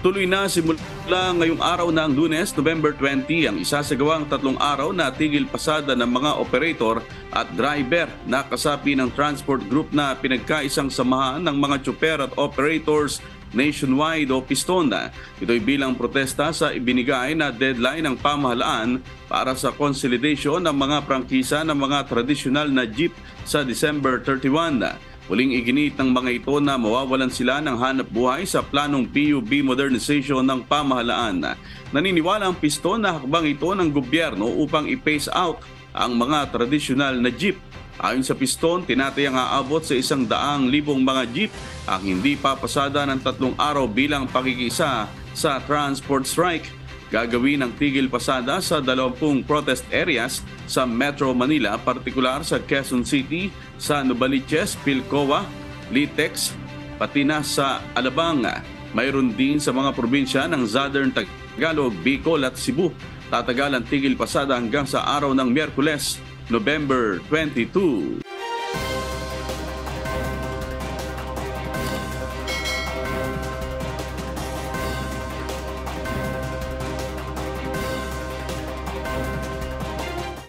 Tuloy na simula ngayong araw ng Lunes, November 20, ang isasagawang 3 araw na tigil pasada ng mga operator at driver na kasapi ng transport group na pinagkaisang samahan ng mga tsuper at operators nationwide o Piston. Ito'y bilang protesta sa ibinigay na deadline ng pamahalaan para sa consolidation ng mga prangkisa ng mga tradisyonal na jeep sa December 31. Muling iginit ng mga ito na mawawalan sila ng hanap buhay sa planong PUB modernization ng pamahalaan. Naniniwala ang Piston na hakbang ito ng gobyerno upang i-phase out ang mga tradisyonal na jeep. Ayon sa Piston, tinatayang aabot sa 100,000 mga jeep ang hindi papasada ng 3 araw bilang pakikisa sa transport strike. Gagawin ang tigil pasada sa 20 protest areas sa Metro Manila, partikular sa Quezon City, sa Novaliches, Pilcoa, Litex, pati na sa Alabang. Mayroon din sa mga probinsya ng Southern Tagalog, Bicol at Cebu. Tatagal ang tigil pasada hanggang sa araw ng Miyerkules, November 22.